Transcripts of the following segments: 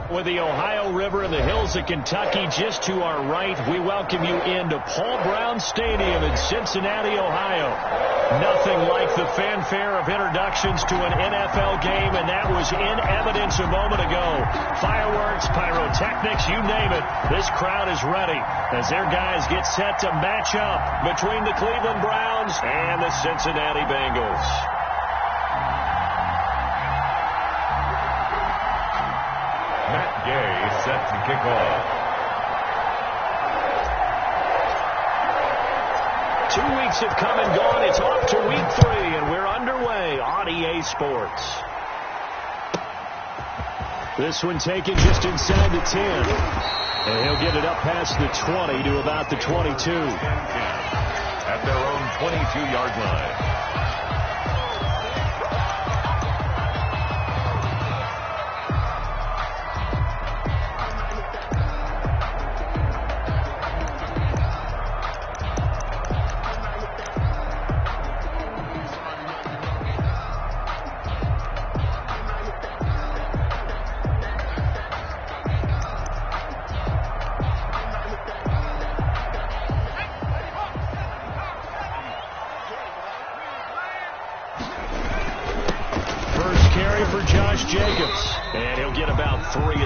With the Ohio River and the hills of Kentucky just to our right, we welcome you into Paul Brown Stadium in Cincinnati, Ohio. Nothing like the fanfare of introductions to an NFL game, and that was in evidence a moment ago. Fireworks, pyrotechnics, you name it. This crowd is ready as their guys get set to match up between the Cleveland Browns and the Cincinnati Bengals. Gay set to kick off. 2 weeks have come and gone. It's off to week 3, and we're underway on EA Sports. This one taken just inside the 10. And he'll get it up past the 20 to about the 22. At their own 22-yard line.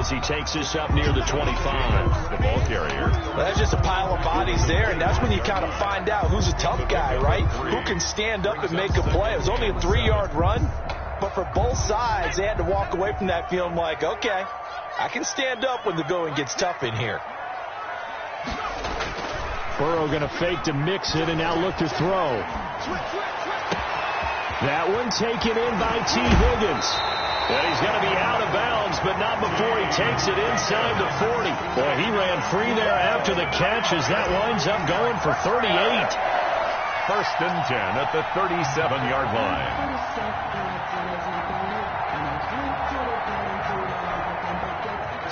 He takes this up near the 25. The ball carrier. Well, that's just a pile of bodies there, and that's when you kind of find out who's a tough guy, right? Who can stand up and make a play. It was only a 3-yard run, but for both sides, they had to walk away from that feeling like, okay, I can stand up when the going gets tough in here. Burrow going to fake to mix it and now look to throw. That one taken in by T. Higgins. And he's going to be out of bounds, but not before he takes it inside the 40. Boy, he ran free there after the catch as that winds up going for 38. First and 10 at the 37-yard line.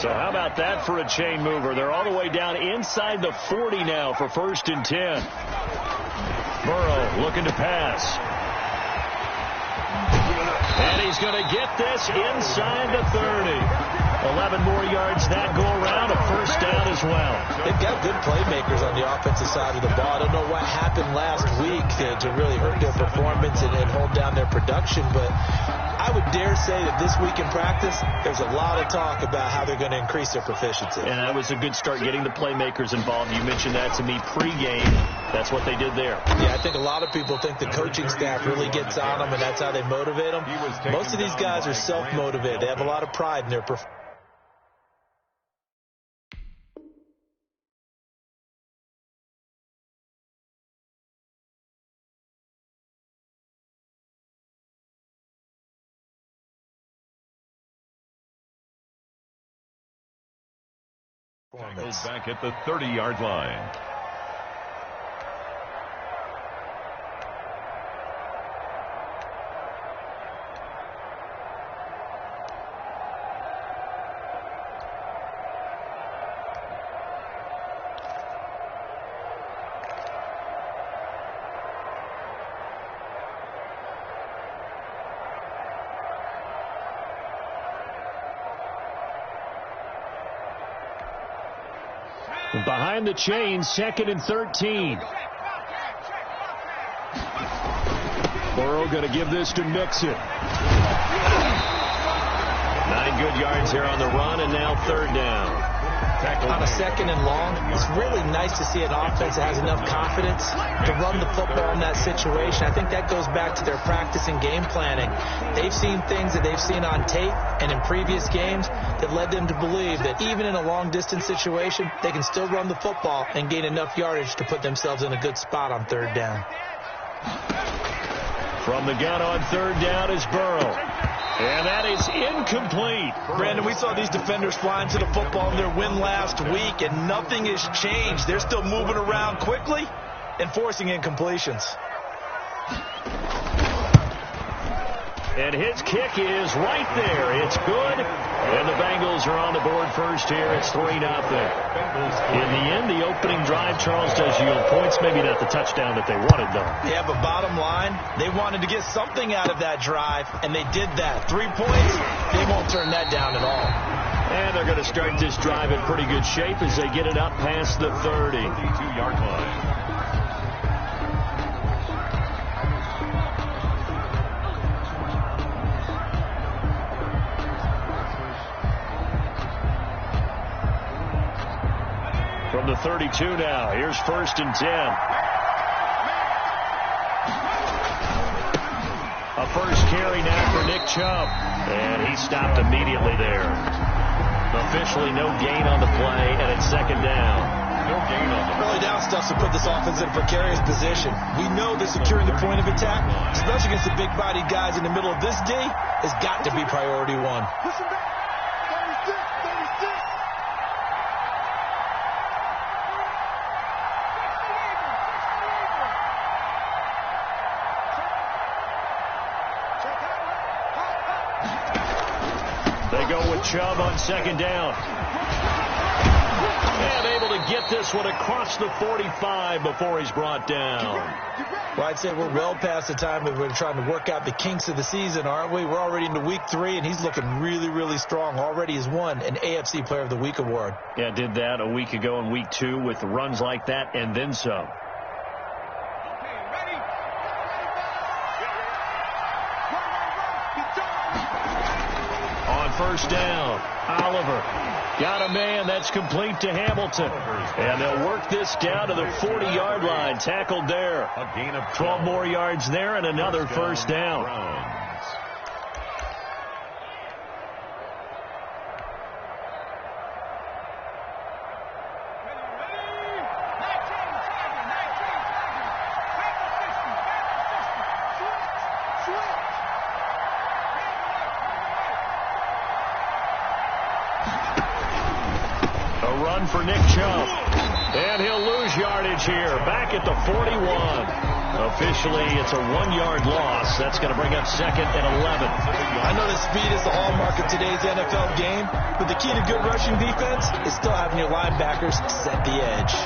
So how about that for a chain mover? They're all the way down inside the 40 now for first and 10. Burrow looking to pass. And he's going to get this inside the 30. 11 more yards that go around, a first down as well. They've got good playmakers on the offensive side of the ball. I don't know what happened last week to really hurt their performance and hold down their production, but I would dare say that this week in practice, there's a lot of talk about how they're going to increase their proficiency. And that was a good start, getting the playmakers involved. You mentioned that to me pregame. That's what they did there. Yeah, I think a lot of people think the coaching staff really gets on them, and that's how they motivate them. Most of these guys are self-motivated. They have a lot of pride in their performance. Goes back at the 30-yard line. Behind the chain, 2nd and 13. Burrow going to give this to Mixon. 9 good yards here on the run, and now 3rd down. On a 2nd and long, it's really nice to see an offense that has enough confidence to run the football in that situation. I think that goes back to their practice and game planning. They've seen things that they've seen on tape and in previous games that led them to believe that even in a long-distance situation, they can still run the football and gain enough yardage to put themselves in a good spot on 3rd down. From the gun on 3rd down is Burrow. And that is incomplete. Brandon, we saw these defenders flying to the football in their win last week, and nothing has changed. They're still moving around quickly and forcing incompletions. And his kick is right there. It's good. And the Bengals are on the board first here. It's 3-0. In the end, the opening drive, Charles, does yield points. Maybe not the touchdown that they wanted, though. Yeah, but bottom line, they wanted to get something out of that drive, and they did that. 3 points, they won't turn that down at all. And they're going to start this drive in pretty good shape as they get it up past the 30. 32-yard line. From the 32 now, here's 1st and 10. A first carry now for Nick Chubb. And he stopped immediately there. Officially no gain on the play, and it's 2nd down. No gain on the play. Early down stuff to put this offense in a precarious position. We know that securing the point of attack, especially against the big-bodied guys in the middle of this D, has got to be priority one. They go with Chubb on 2nd down. And able to get this one across the 45 before he's brought down. Well, I'd say we're well past the time that we're trying to work out the kinks of the season, aren't we? We're already into week 3, and he's looking really, really strong. Already has won an AFC Player of the Week award. Yeah, did that a week ago in week 2 with runs like that and then some. First down, Oliver got a man that's complete to Hamilton, and they'll work this down to the 40-yard line. Tackled there. A gain of 12 more yards there and another first down. For Nick Chubb. And he'll lose yardage here. Back at the 41. Officially, it's a 1-yard loss. That's going to bring up 2nd and 11. I know that speed is the hallmark of today's NFL game, but the key to good rushing defense is still having your linebackers set the edge.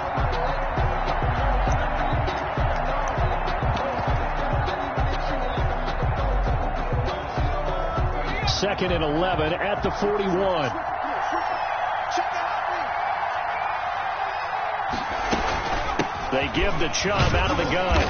2nd and 11 at the 41. They give the Chubb out of the gun.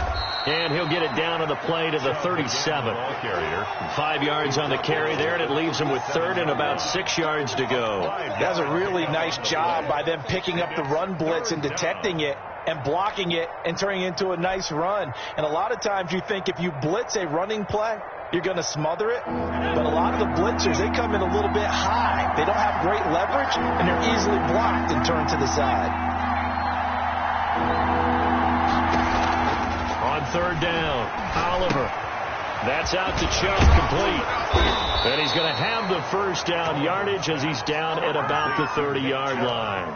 And he'll get it down on the play to the 37. 5 yards on the carry there, and it leaves him with 3rd and about 6 yards to go. That's a really nice job by them picking up the run blitz and detecting it and blocking it and turning it into a nice run. And a lot of times you think if you blitz a running play, you're going to smother it. But a lot of the blitzers, they come in a little bit high. They don't have great leverage, and they're easily blocked and turned to the side. On 3rd down, Oliver. That's out to Chubb, complete. And he's going to have the first down yardage as he's down at about the 30-yard line.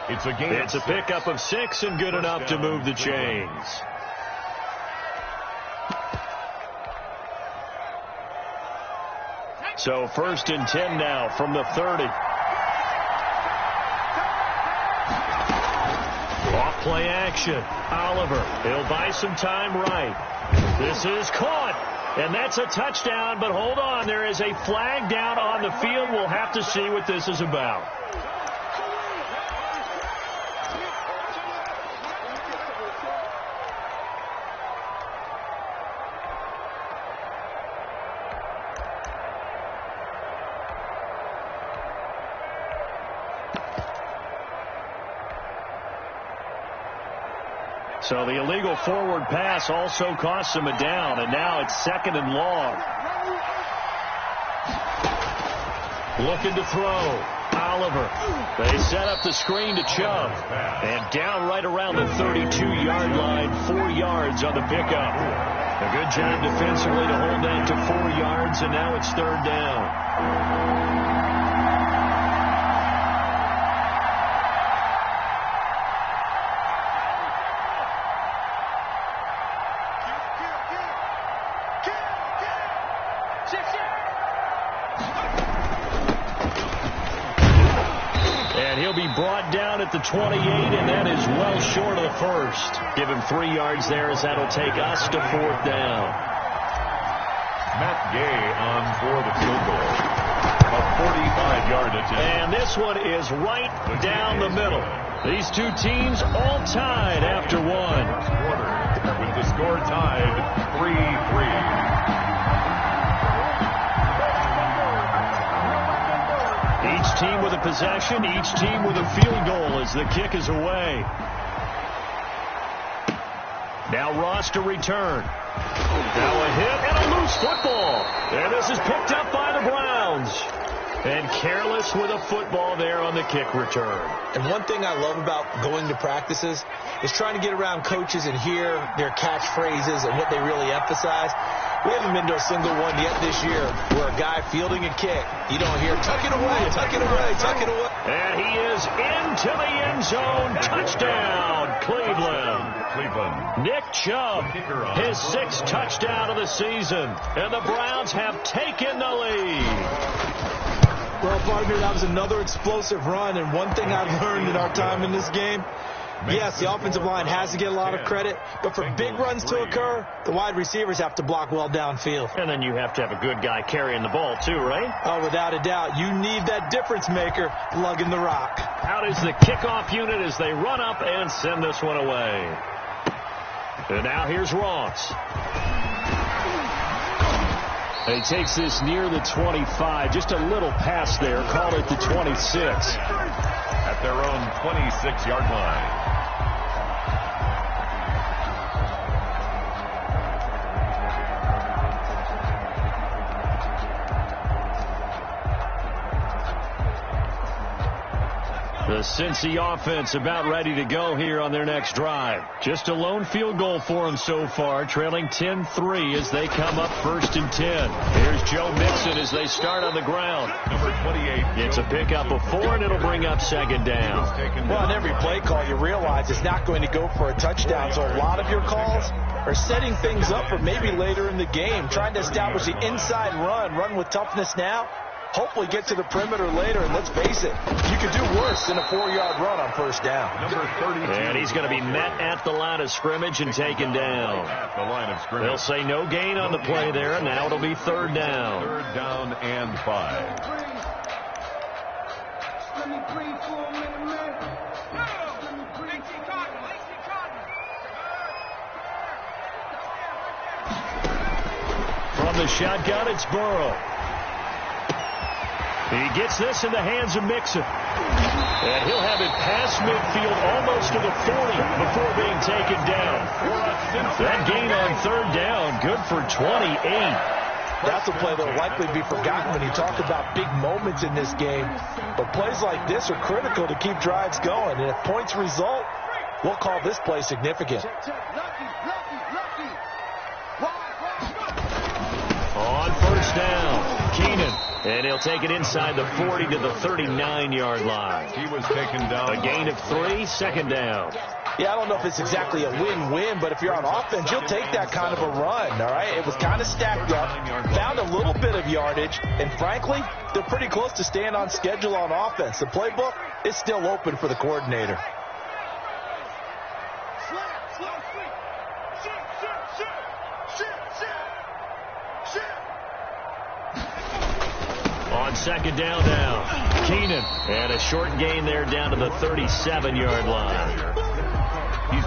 It's a pickup of 6 and good enough to move the chains. So 1st and 10 now from the 30. Off play action. Oliver, he'll buy some time right. This is caught. And that's a touchdown, but hold on. There is a flag down on the field. We'll have to see what this is about. So the illegal forward pass also costs him a down, and now it's 2nd and long. Looking to throw. Oliver. They set up the screen to Chubb. And down right around the 32-yard line, 4 yards on the pickup. A good job defensively to hold that to 4 yards, and now it's 3rd down. Brought down at the 28, and that is well short of the first. Give him 3 yards there as that'll take us to 4th down. Matt Gay on for the field goal. A 45-yard attempt. And this one is right down the middle. These two teams all tied after one. Quarter, with the score tied 3-3. Each team with a possession, each team with a field goal as the kick is away. Now Ross to return. Now a hit and a loose football. And this is picked up by the Browns. And careless with a football there on the kick return. And one thing I love about going to practices is trying to get around coaches and hear their catchphrases and what they really emphasize. We haven't been to a single one yet this year where a guy fielding a kick, you don't hear, tuck it away, tuck it away, tuck it away. And he is into the end zone. Touchdown, Cleveland. Nick Chubb, his 6th touchdown of the season. And the Browns have taken the lead. Well, partner, that was another explosive run. And one thing I've learned in our time in this game, yes, the offensive line has to get a lot of credit, but for big runs to occur, the wide receivers have to block well downfield. And then you have to have a good guy carrying the ball too, right? Oh, without a doubt. You need that difference maker lugging the rock. Out is the kickoff unit as they run up and send this one away. And now here's Ross. He takes this near the 25. Just a little pass there. Call it the 26. At their own 26-yard line. The Cincy offense about ready to go here on their next drive. Just a lone field goal for them so far, trailing 10-3 as they come up 1st and 10. Here's Joe Mixon as they start on the ground. Number 28. It's a pickup of 4, and it'll bring up 2nd down. Well, on every play call, you realize it's not going to go for a touchdown, so a lot of your calls are setting things up for maybe later in the game, trying to establish the inside run with toughness now. Hopefully get to the perimeter later, and let's face it, you could do worse than a 4-yard run on 1st down. Number 32. And he's going to be met at the line of scrimmage and taken down. At the line of scrimmage. They'll say no gain on the play there, and now it'll be 3rd down. 3rd down and 5. From the shotgun, it's Burrow. He gets this in the hands of Mixon. And he'll have it past midfield almost to the 40 before being taken down. That gain on 3rd down, good for 28. That's a play that will likely be forgotten when you talk about big moments in this game. But plays like this are critical to keep drives going. And if points result, we'll call this play significant. On 1st down, Keenan. And he'll take it inside the 40 to the 39-yard line. He was taken down. A gain of 3, 2nd down. Yeah, I don't know if it's exactly a win-win, but if you're on offense, you'll take that kind of a run, all right? It was kind of stacked up, found a little bit of yardage, and frankly, they're pretty close to staying on schedule on offense. The playbook is still open for the coordinator. On 2nd down now, Keenan. And a short gain there down to the 37-yard line.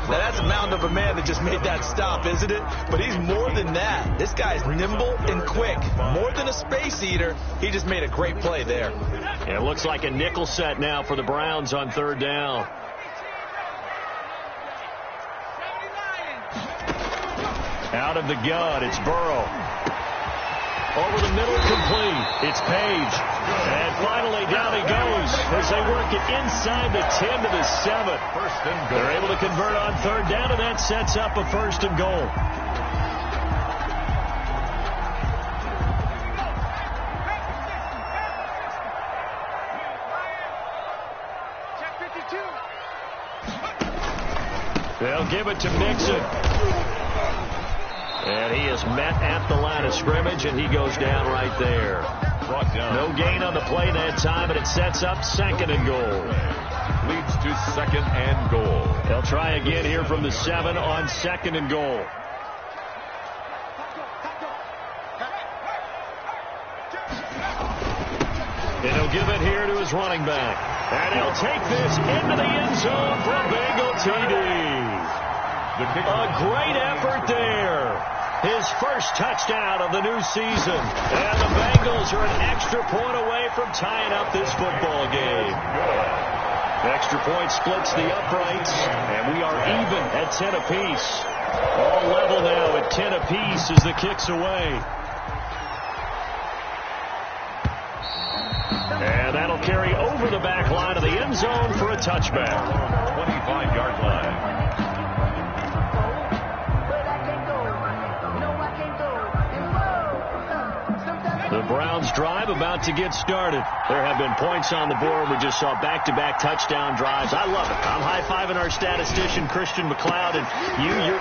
Now that's a mound of a man that just made that stop, isn't it? But he's more than that. This guy's nimble and quick. More than a space eater, he just made a great play there. It looks like a nickel set now for the Browns on 3rd down. Out of the gun, it's Burrow. Over the middle, complete. It's Page. And finally, down he goes as they work it inside the 10 to the 7. First and goal. They're able to convert on 3rd down, and that sets up a 1st and goal. They'll give it to Mixon. And he is met at the line of scrimmage, and he goes down right there. Brought down. No gain on the play that time, and it sets up 2nd and goal. Leads to 2nd and goal. They'll try again here from the 7 on 2nd and goal. And he'll give it here to his running back. And he'll take this into the end zone for a Bengal TD. A great effort there. His first touchdown of the new season. And the Bengals are an extra point away from tying up this football game. Extra point splits the uprights, and we are even at 10 apiece. All level now at 10 apiece as the kick's away. And that'll carry over the back line of the end zone for a touchback. 25-yard line. The Browns drive about to get started. There have been points on the board. We just saw back-to-back touchdown drives. I love it. I'm high-fiving our statistician, Christian McLeod, and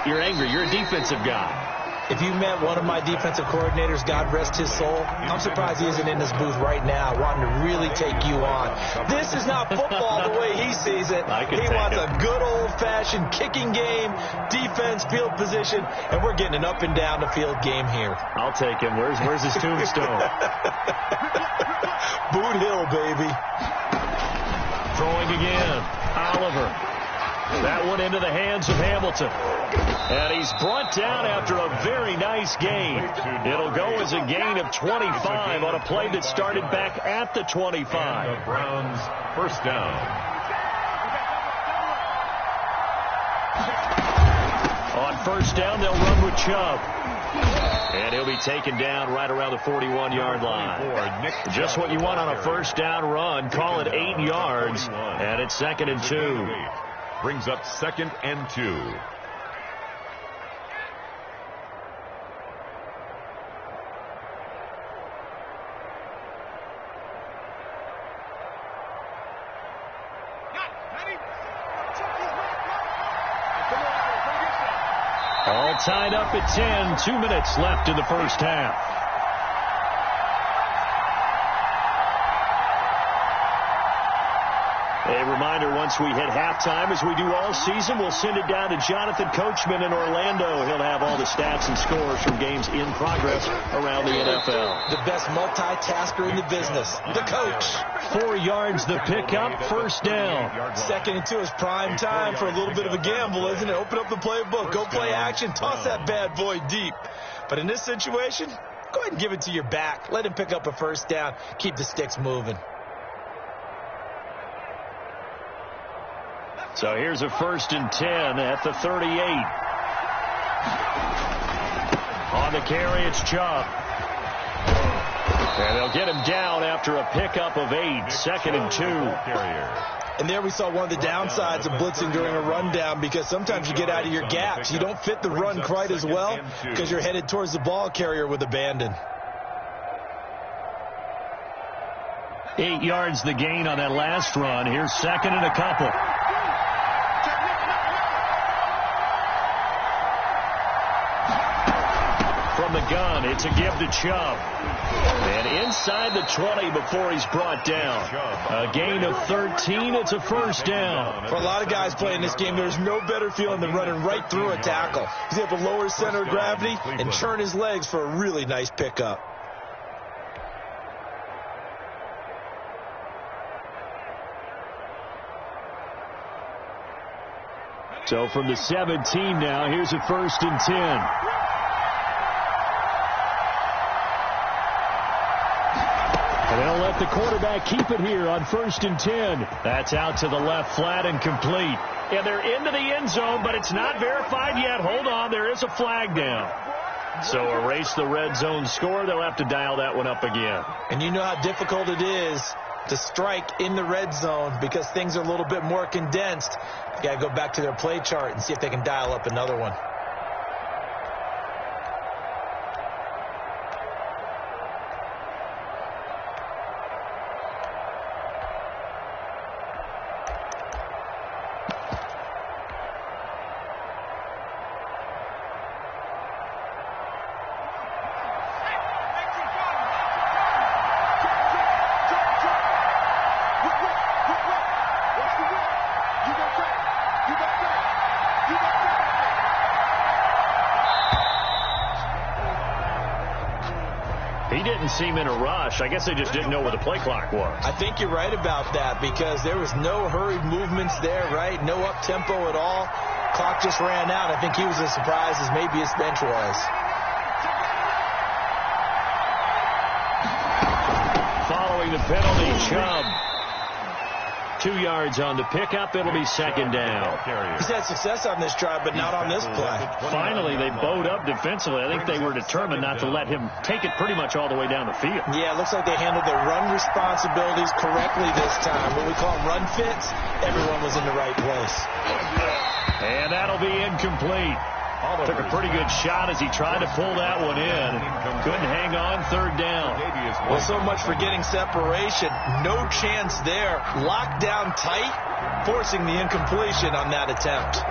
you're angry. You're a defensive guy. If you met one of my defensive coordinators, God rest his soul, I'm surprised he isn't in this booth right now wanting to really take you on. This is not football the way he sees it. He wants a good old-fashioned kicking game, defense, field position, and we're getting an up-and-down-the-field game here. I'll take him. Where's his tombstone? Boot Hill, baby. Throwing again. Oliver. That one into the hands of Hamilton. And he's brought down after a very nice gain. It'll go as a gain of 25 on a play that started back at the 25. And the Browns first down. On first down, they'll run with Chubb. And he'll be taken down right around the 41-yard line. Just what you want on a first down run. Call it 8 yards. And it's 2nd and 2. Brings up 2nd and 2. All tied up at 10. 2 minutes left in the first half. A reminder, once we hit halftime, as we do all season, we'll send it down to Jonathan Coachman in Orlando. He'll have all the stats and scores from games in progress around the NFL. The best multitasker in the business, the coach. 4 yards the pickup, first down. 2nd and 2 is prime time for a little bit of a gamble, isn't it? Open up the playbook, go play action, toss that bad boy deep. But in this situation, go ahead and give it to your back. Let him pick up a first down, keep the sticks moving. So here's a 1st and 10 at the 38. On the carry, it's Chubb. And they'll get him down after a pickup of 8. 2nd and 2. And there we saw one of the downsides of blitzing during a rundown, because sometimes you get out of your gaps. You don't fit the run quite as well because you're headed towards the ball carrier with abandon. 8 yards the gain on that last run. Here's 2nd and a couple. From the gun, it's a give to Chubb. And inside the 20 before he's brought down. A gain of 13. It's a first down. For a lot of guys playing this game, there's no better feeling than running right through a tackle. He's able to lower his center of gravity and churn his legs for a really nice pickup. So from the 17 now, here's a 1st and 10. And they'll let the quarterback keep it here on 1st and 10. That's out to the left, flat and complete. And they're into the end zone, but it's not verified yet. Hold on, there is a flag down. So erase the red zone score. They'll have to dial that one up again. And you know how difficult it is to strike in the red zone because things are a little bit more condensed. You got to go back to their play chart and see if they can dial up another one. didn't seem in a rush. I guess they just didn't know where the play clock was. I think you're right about that because there was no hurried movements there, right? No up-tempo at all. Clock just ran out. I think he was as surprised as maybe his bench was. Following the penalty, Chubb. 2 yards on the pickup. It'll be second down. He's had success on this drive, but not on this play. Finally, they bowed up defensively. I think they were determined not to let him take it pretty much all the way down the field. Yeah, it looks like they handled their run responsibilities correctly this time. What we call them run fits, everyone was in the right place. And that'll be incomplete. Took a pretty good shot as he tried to pull that one in. Couldn't hang on, third down. Well, so much for getting separation. No chance there. Locked down tight, forcing the incompletion on that attempt.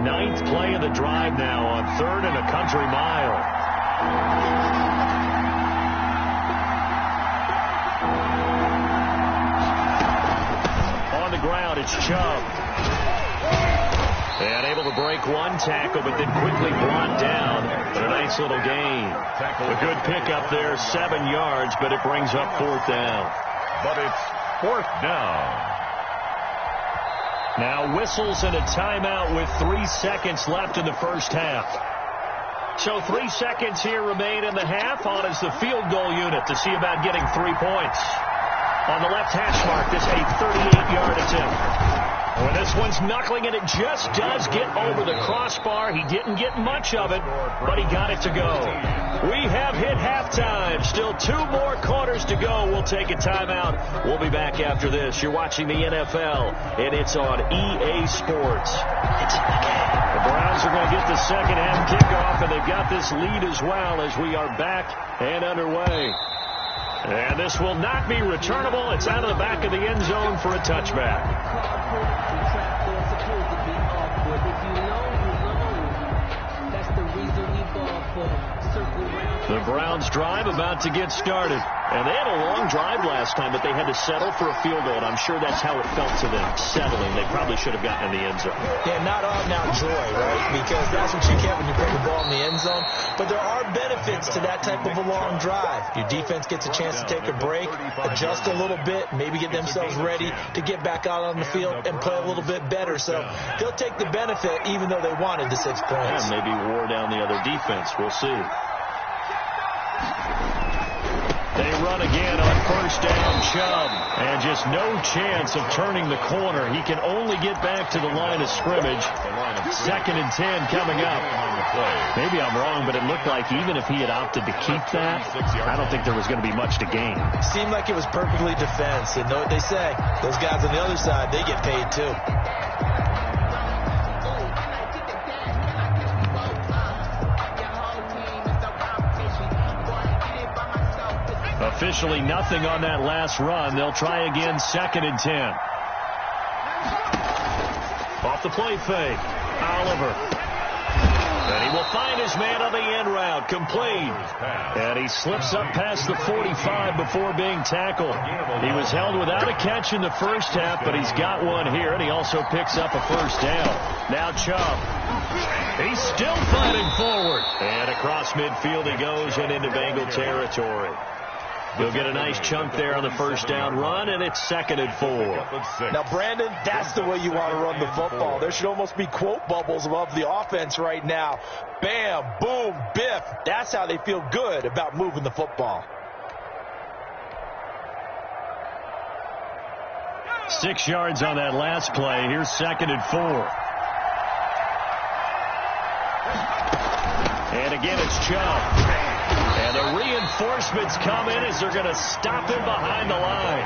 Ninth play of the drive now on 3rd and a country mile. On the ground, it's Chubb. And able to break one tackle, but then quickly brought down. But a nice little gain. A good pickup there, 7 yards, but it brings up 4th down. But it's 4th down. Now whistles and a timeout with 3 seconds left in the first half. So 3 seconds here remain in the half. On is the field goal unit to see about getting 3 points. On the left hash mark, this a 38-yard attempt. Well, this one's knuckling, and it just does get over the crossbar. He didn't get much of it, but he got it to go. We have hit halftime. Still 2 more quarters to go. We'll take a timeout. We'll be back after this. You're watching the NFL, and it's on EA Sports. The Browns are going to get the second half kickoff, and they've got this lead as well as we are back and underway. And this will not be returnable. It's out of the back of the end zone for a touchback. The Browns drive about to get started. And they had a long drive last time, but they had to settle for a field goal, and I'm sure that's how it felt to them, settling. They probably should have gotten in the end zone. Yeah, not out-and-out joy, right? Because that's what you get when you put the ball in the end zone. But there are benefits to that type of a long drive. Your defense gets a chance to take a break, adjust a little bit, maybe get themselves ready to get back out on the field and play a little bit better. So they'll take the benefit even though they wanted the 6 points. And maybe wore down the other defense. We'll see. They run again on first down, Chubb. And just no chance of turning the corner. He can only get back to the line of scrimmage. 2nd and 10 coming up. Maybe I'm wrong, but it looked like even if he had opted to keep that, I don't think there was going to be much to gain. Seemed like it was perfectly defense. And know what they say? Those guys on the other side, they get paid too. Officially nothing on that last run. They'll try again, 2nd and 10. Off the play fake. Oliver. And he will find his man on the end route. Complete. And he slips up past the 45 before being tackled. He was held without a catch in the first half, but he's got one here, and he also picks up a first down. Now Chubb. He's still fighting forward. And across midfield he goes and into Bengal territory. He'll get a nice chunk there on the first down run, and it's 2nd and 4. Now, Brandon, that's the way you want to run the football. There should almost be quote bubbles above the offense right now. Bam, boom, biff. That's how they feel good about moving the football. 6 yards on that last play. Here's 2nd and 4. And again, it's Chubb. And the reinforcements come in as they're going to stop him behind the line.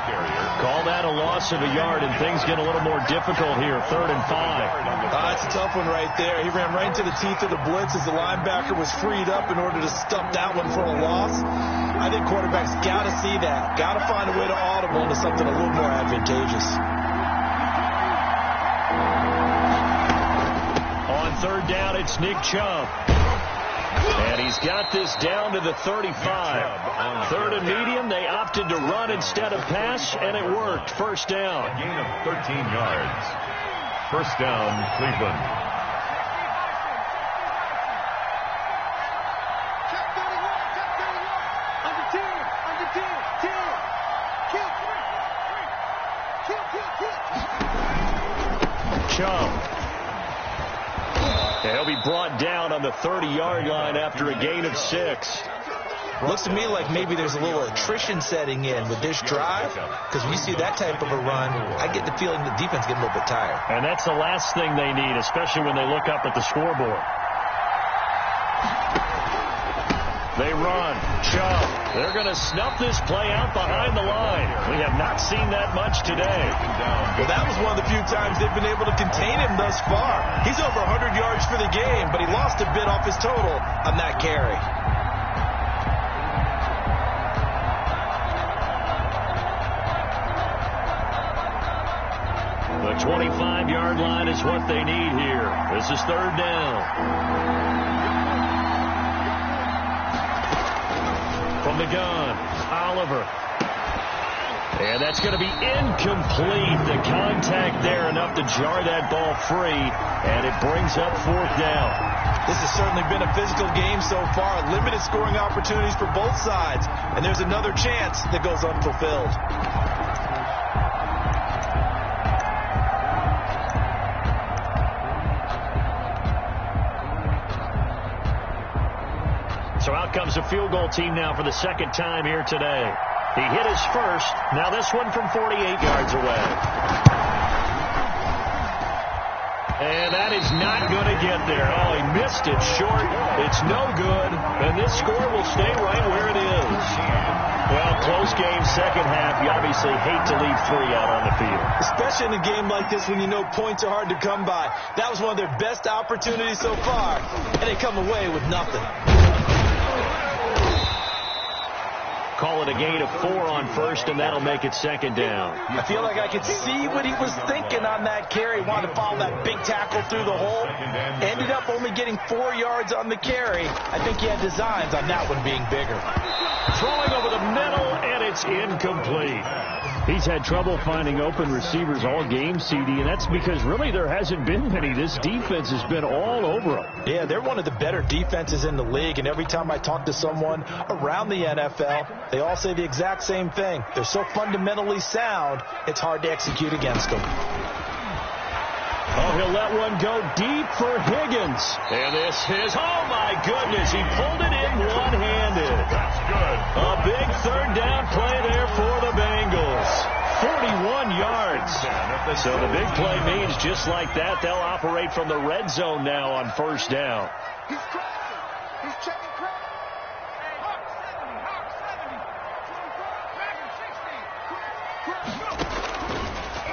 Call that a loss of a yard, and things get a little more difficult here. 3rd and 5. That's a tough one right there. He ran right into the teeth of the blitz as the linebacker was freed up in order to stuff that one for a loss. I think quarterbacks got to see that. Got to find a way to audible into something a little more advantageous. On 3rd down, it's Nick Chubb. And he's got this down to the 35. 3rd and medium. They opted to run instead of pass, and it worked. First down. A gain of 13 yards. First down, Cleveland. He'll be brought down on the 30-yard line after a gain of 6. Looks to me like maybe there's a little attrition setting in with this drive, because when you see that type of a run, I get the feeling the defense getting a little bit tired. And that's the last thing they need, especially when they look up at the scoreboard. They run. Chubb. They're going to snuff this play out behind the line. We have not seen that much today. Well, that was one of the few times they've been able to contain him thus far. He's over 100 yards for the game, but he lost a bit off his total on that carry. The 25-yard line is what they need here. This is third down. From the gun, Oliver. And that's going to be incomplete. The contact there enough to jar that ball free, and it brings up fourth down. This has certainly been a physical game so far. Limited scoring opportunities for both sides, and there's another chance that goes unfulfilled. So out comes a field goal team now for the second time here today. He hit his first. Now this one from 48 yards away. And that is not going to get there. Oh, he missed it short. It's no good. And this score will stay right where it is. Well, close game, second half. You obviously hate to leave 3 out on the field. Especially in a game like this when you know points are hard to come by. That was one of their best opportunities so far, and they come away with nothing. Call it a gain of 4 on first, and that'll make it second down. I feel like I could see what he was thinking on that carry. Wanted to follow that big tackle through the hole. Ended up only getting 4 yards on the carry. I think he had designs on that one being bigger. Throwing over the middle, and it's incomplete. He's had trouble finding open receivers all game, CD, and that's because really there hasn't been many. This defense has been all over them. Yeah, they're one of the better defenses in the league, and every time I talk to someone around the NFL, they all say the exact same thing. They're so fundamentally sound, it's hard to execute against them. Oh, he'll let one go deep for Higgins. And this is, oh my goodness, he pulled it in one-handed. That's good. A big third down play there for the Bengals. 41 yards. So the big play means just like that, they'll operate from the red zone now on first down. He's checking crowd.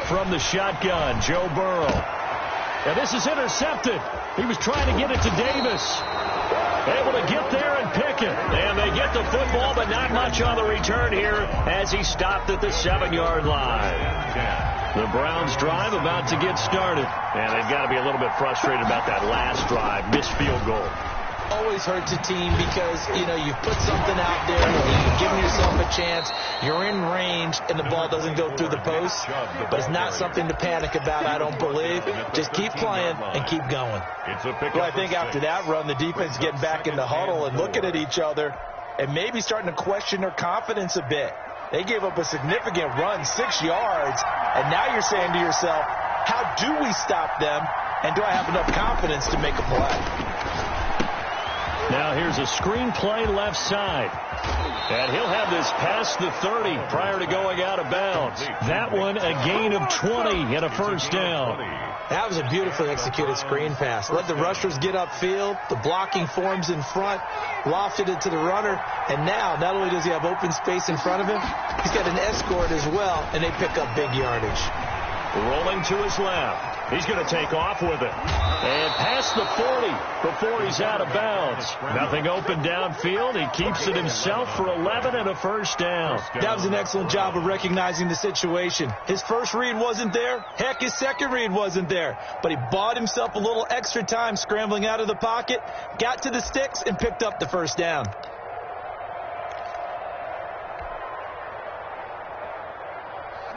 From the shotgun, Joe Burrow. And this is intercepted. He was trying to get it to Davis. Able to get there and pick it. And they get the football, but not much on the return here as he stopped at the 7-yard line. The Browns drive about to get started. And they've got to be a little bit frustrated about that last drive. Missed field goal. Always hurts a team because, you know, you've put something out there, you've given yourself a chance, you're in range, and the ball doesn't go through the post. But it's not something to panic about, I don't believe. Just keep playing and keep going. Well, I think after that run, the defense getting back in the huddle and looking at each other and maybe starting to question their confidence a bit. They gave up a significant run, 6 yards, and now you're saying to yourself, how do we stop them, and do I have enough confidence to make a play? Now here's a screen play left side. And he'll have this past the 30 prior to going out of bounds. That one a gain of 20 and a first down. That was a beautifully executed screen pass. Let the rushers get upfield. The blocking forms in front. Lofted it to the runner. And now, not only does he have open space in front of him, he's got an escort as well, and they pick up big yardage. Rolling to his left. He's going to take off with it. And past the 40 before he's out of bounds. Nothing open downfield. He keeps it himself for 11 and a first down. That was an excellent job of recognizing the situation. His first read wasn't there. Heck, his second read wasn't there. But he bought himself a little extra time scrambling out of the pocket, got to the sticks, and picked up the first down.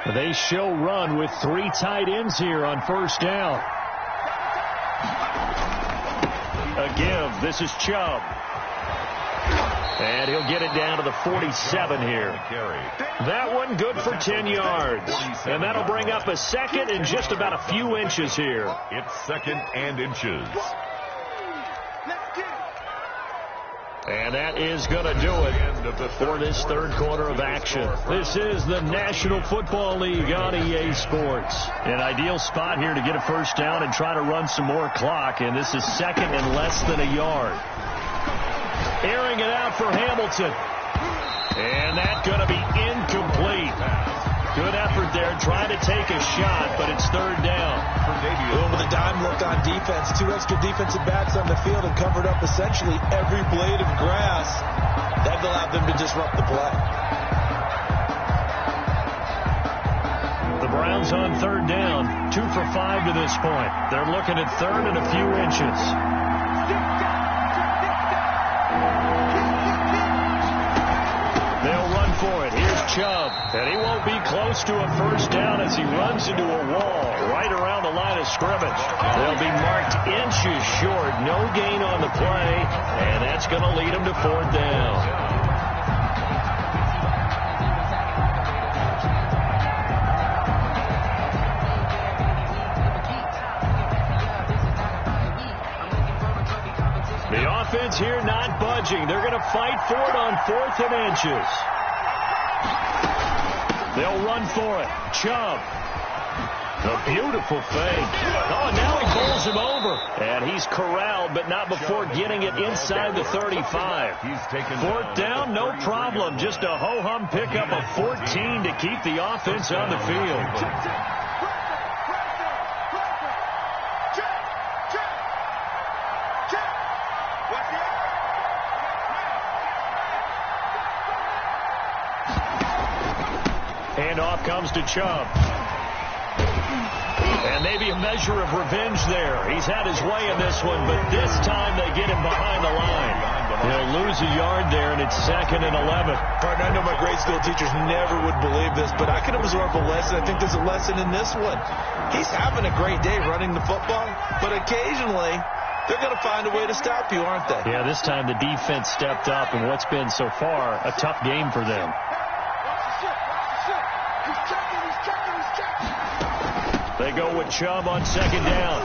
They show run with 3 tight ends here on first down. A give. This is Chubb. And he'll get it down to the 47 here. That one good for 10 yards. And that'll bring up a second and just about a few inches here. It's second and inches. And that is going to do it for this third quarter of action. This is the National Football League on EA Sports. An ideal spot here to get a first down and try to run some more clock. And this is second and less than a yard. Airing it out for Hamilton. And that's going to be incomplete. Good effort there, trying to take a shot, but it's third down. With a dime look on defense, 2 extra defensive backs on the field and covered up essentially every blade of grass. That allowed them to disrupt the play. The Browns on third down, 2 for 5 to this point. They're looking at third and a few inches. They'll run for it. Here's Chubb. And he won't be close to a first down as he runs into a wall right around the line of scrimmage. They'll be marked inches short. No gain on the play. And that's going to lead them to fourth down. The offense here not budging. They're going to fight for it on 4th and inches. They'll run for it. Chubb. A beautiful fake. Oh, and now he pulls him over. And he's corralled, but not before getting it inside the 35. Fourth down, no problem. Just a ho-hum pickup of 14 to keep the offense on the field. Handoff comes to Chubb. And maybe a measure of revenge there. He's had his way in this one, but this time they get him behind the line. He'll lose a yard there, and it's second and 11. Partner, I know my grade school teachers never would believe this, but I can absorb a lesson. I think there's a lesson in this one. He's having a great day running the football, but occasionally they're going to find a way to stop you, aren't they? Yeah, this time the defense stepped up in what's been so far a tough game for them. They go with Chubb on second down.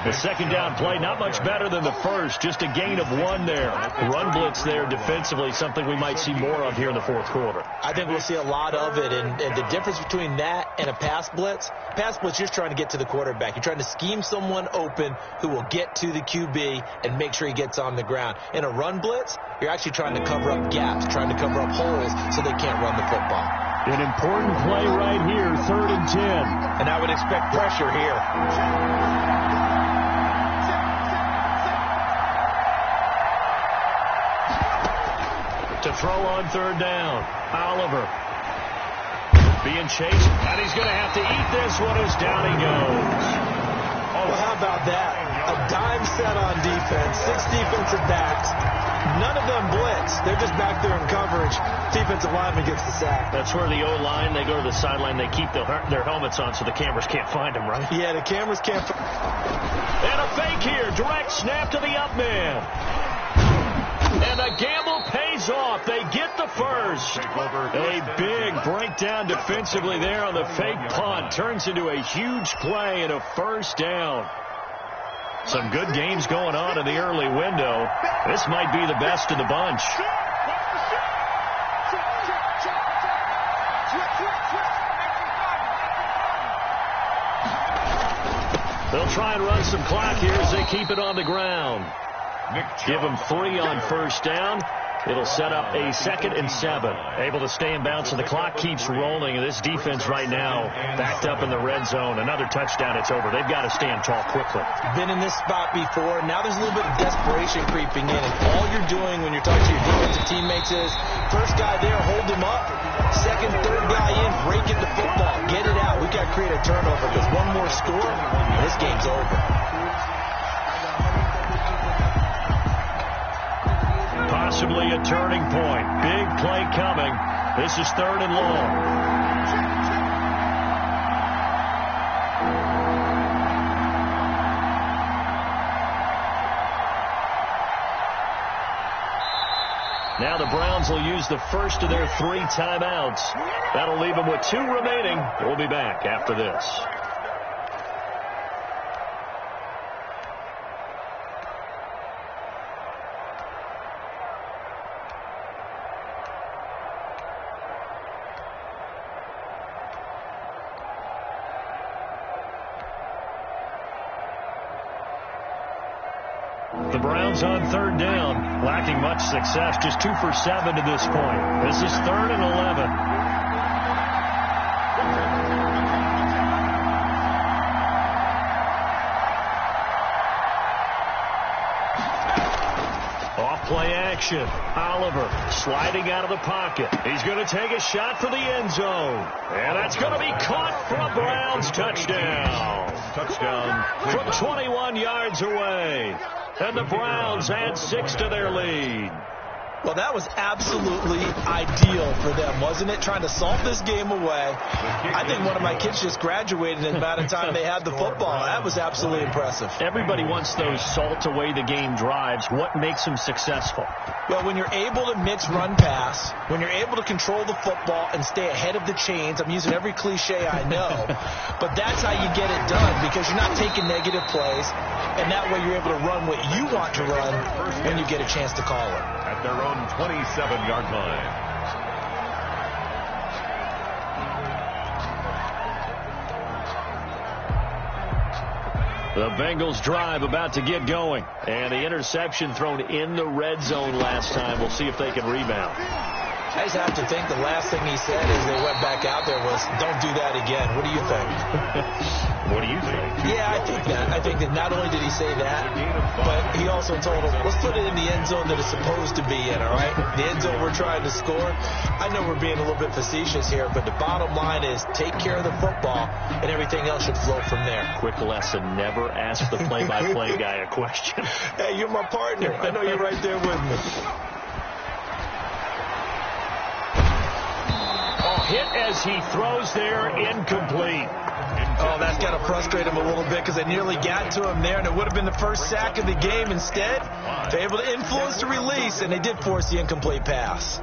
The second down play, not much better than the first. Just a gain of 1 there. Run blitz there defensively, something we might see more of here in the fourth quarter. I think we'll see a lot of it. And the difference between that and a pass blitz, you're trying to get to the quarterback. You're trying to scheme someone open who will get to the QB and make sure he gets on the ground. In a run blitz, you're actually trying to cover up gaps, trying to cover up holes so they can't run the football. An important play right here, 3rd and 10. And I would expect pressure here. To throw on third down, Oliver. Being chased, and he's going to have to eat this one as down he goes. Oh, well, how about that? A dime set on defense, 6 defensive backs. None of them blitz. They're just back there in coverage. Defensive lineman gets the sack. That's where the O-line, they go to the sideline, they keep their helmets on so the cameras can't find them, right? Yeah, the cameras can't. And a fake here. Direct snap to the up man. And the gamble pays off. They get the first. A big breakdown defensively there on the fake punt. Turns into a huge play and a first down. Some good games going on in the early window. This might be the best of the bunch. They'll try and run some clock here as they keep it on the ground. Give them 3 on first down. It'll set up a 2nd and 7. Able to stay in bounds, so the clock keeps rolling. And this defense right now backed up in the red zone. Another touchdown, it's over. They've got to stand tall quickly. Been in this spot before. Now there's a little bit of desperation creeping in. And all you're doing when you're talking to your defensive teammates is, first guy there, hold him up. Second, third guy in, break into football. Get it out. We've got to create a turnover because one more score, and this game's over. Possibly a turning point. Big play coming. This is 3rd and long. Now the Browns will use the first of their 3 timeouts. That'll leave them with 2 remaining. We'll be back after this. The Browns on 3rd down, lacking much success, just 2 for 7 to this point. This is 3rd and 11. Off play action. Oliver sliding out of the pocket. He's going to take a shot for the end zone. And that's going to be caught for a Browns touchdown. Touchdown from 21 yards away. And the Browns add 6 to their lead. Well, that was absolutely ideal for them, wasn't it? Trying to salt this game away. I think one of my kids just graduated in the amount of time they had the football. That was absolutely impressive. Everybody wants those salt away the game drives. What makes them successful? Well, when you're able to mix run pass, when you're able to control the football and stay ahead of the chains, I'm using every cliche I know, but that's how you get it done because you're not taking negative plays, and that way you're able to run what you want to run when you get a chance to call it. At their own 27-yard line. The Bengals drive about to get going. And the interception thrown in the red zone last time. We'll see if they can rebound. I just have to think the last thing he said as they went back out there was, don't do that again. What do you think? What do you think? Yeah, I think that. I think that not only did he say that, but he also told him, let's put it in the end zone that it's supposed to be in, all right? The end zone we're trying to score. I know we're being a little bit facetious here, but the bottom line is take care of the football, and everything else should flow from there. Quick lesson, never ask the play-by-play guy a question. Hey, you're my partner. I know you're right there with me. Hit as he throws there, incomplete. Oh, that's got to frustrate him a little bit because they nearly got to him there, and it would have been the first sack of the game. Instead, they're able to influence the release, and they did force the incomplete pass.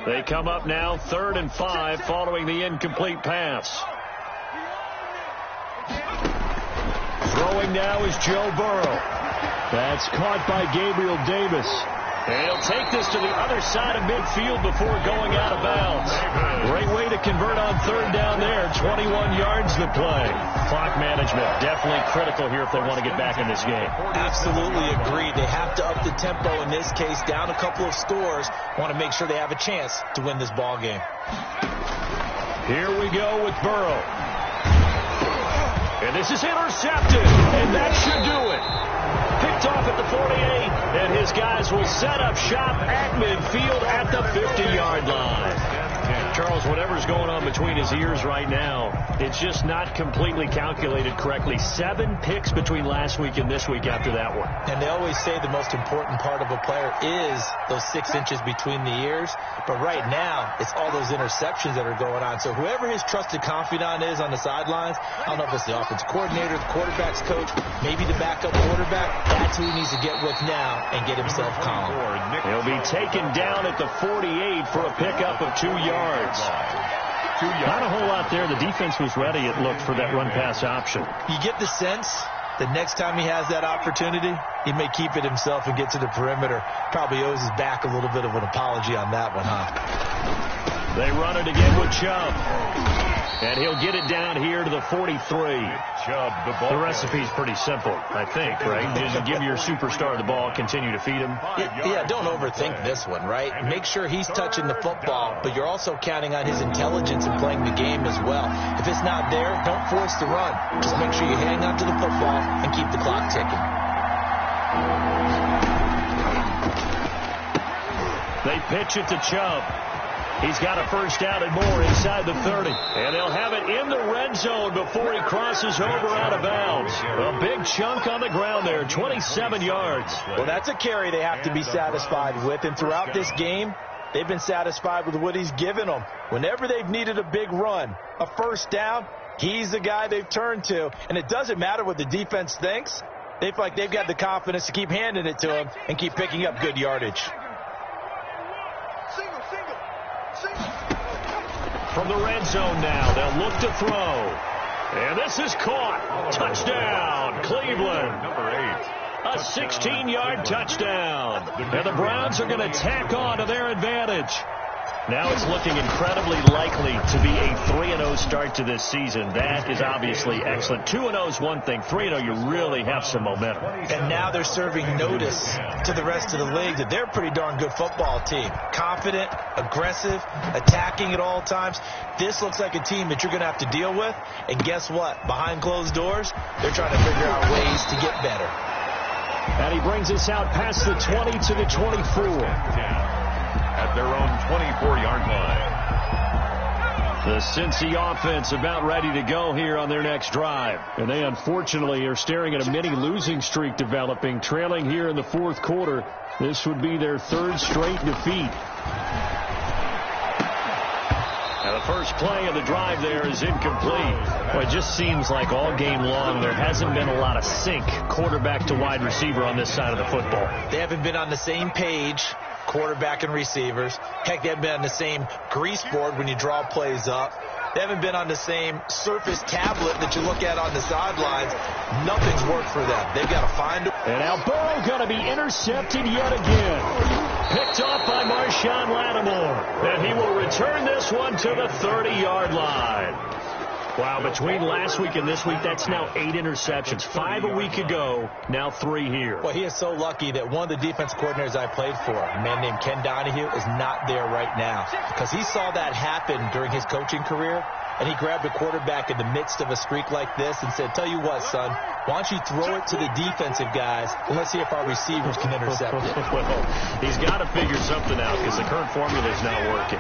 They come up now 3rd and 5 following the incomplete pass. Throwing now is Joe Burrow. That's caught by Gabriel Davis. And he'll take this to the other side of midfield before going out of bounds. Great way to convert on 3rd down there. 21 yards to play. Clock management definitely critical here if they want to get back in this game. Absolutely agreed. They have to up the tempo in this case. Down a couple of scores. Want to make sure they have a chance to win this ball game. Here we go with Burrow. And this is intercepted. And that should do it. Picked off at the 48, and his guys will set up shop at midfield at the 50-yard line. Charles, whatever's going on between his ears right now, it's just not completely calculated correctly. 7 picks between last week and this week after that one. And they always say the most important part of a player is those 6 inches between the ears. But right now, it's all those interceptions that are going on. So whoever his trusted confidant is on the sidelines, I don't know if it's the offensive coordinator, the quarterback's coach, maybe the backup quarterback, that's who he needs to get with now and get himself calm. He'll be taken down at the 48 for a pickup of 2 yards. Not a whole lot there. The defense was ready, it looked, for that run-pass option. You get the sense that next time he has that opportunity, he may keep it himself and get to the perimeter. Probably owes his back a little bit of an apology on that one, huh? They run it again with Chubb. And he'll get it down here to the 43. Chubb, the recipe's pretty simple, I think, right? Just give your superstar the ball, continue to feed him. Yeah, don't overthink this one, right? Make sure he's touching the football, but you're also counting on his intelligence in playing the game as well. If it's not there, don't force the run. Just make sure you hang on to the football and keep the clock ticking. They pitch it to Chubb. He's got a first down and more inside the 30. And they'll have it in the red zone before he crosses over out of bounds. A big chunk on the ground there, 27 yards. Well, that's a carry they have to be satisfied with. And throughout this game, they've been satisfied with what he's given them. Whenever they've needed a big run, a first down, he's the guy they've turned to. And it doesn't matter what the defense thinks. They feel like they've got the confidence to keep handing it to him and keep picking up good yardage. From the red zone now, they'll look to throw. And this is caught. Touchdown, Cleveland. Number 8. A 16-yard touchdown. And the Browns are going to tack on to their advantage. Now it's looking incredibly likely to be a 3-0 start to this season. That is obviously excellent. 2-0 is one thing. 3-0, you really have some momentum. And now they're serving notice to the rest of the league that they're a pretty darn good football team. Confident, aggressive, attacking at all times. This looks like a team that you're going to have to deal with. And guess what? Behind closed doors, they're trying to figure out ways to get better. And he brings us out past the 20 to the 24. At their own 24-yard line. The Cincy offense about ready to go here on their next drive. And they unfortunately are staring at a mini losing streak developing, trailing here in the fourth quarter. This would be their third straight defeat. And the first play of the drive there is incomplete. Well, it just seems like all game long there hasn't been a lot of sync quarterback to wide receiver on this side of the football. They haven't been on the same page, quarterback and receivers. Heck, they haven't been on the same grease board when you draw plays up. They haven't been on the same surface tablet that you look at on the sidelines. Nothing's worked for them. They've got to find it. And now Burrow going to be intercepted yet again. Picked off by Marshawn Lattimore. And he will return this one to the 30-yard line. Wow, between last week and this week, that's now 8 interceptions. 5 a week ago, now 3 here. Well, he is so lucky that one of the defense coordinators I played for, a man named Ken Donahue, is not there right now. Because he saw that happen during his coaching career, and he grabbed a quarterback in the midst of a streak like this and said, tell you what, son, why don't you throw it to the defensive guys, and let's see if our receivers can intercept it. Well, he's got to figure something out because the current formula is not working.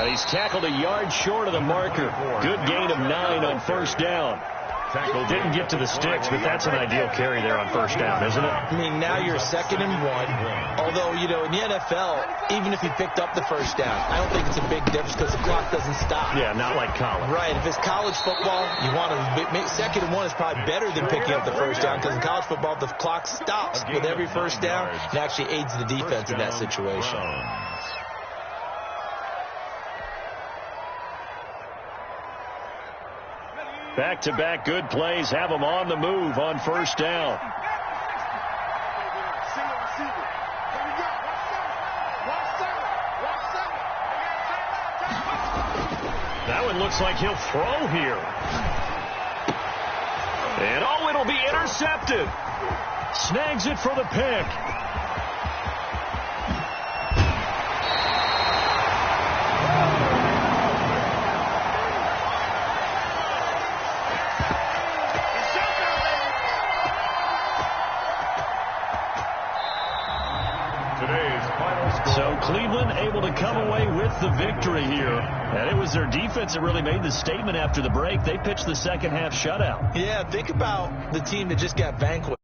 He's tackled a yard short of the marker. Good gain of 9 on first down. Didn't get to the sticks, but that's an ideal carry there on first down, isn't it? I mean, now you're 2nd and 1. Although, you know, in the NFL, even if you picked up the first down, I don't think it's a big difference because the clock doesn't stop. Yeah, not like college. Right. If it's college football, you want to make 2nd and 1 is probably better than picking up the first down because in college football, the clock stops with every first down. It actually aids the defense in that situation. Back-to-back good plays have them on the move on first down. That one looks like he'll throw here. And oh, it'll be intercepted. Snags it for the pick. So Cleveland able to come away with the victory here. And it was their defense that really made the statement after the break. They pitched the second half shutout. Yeah, think about the team that just got vanquished.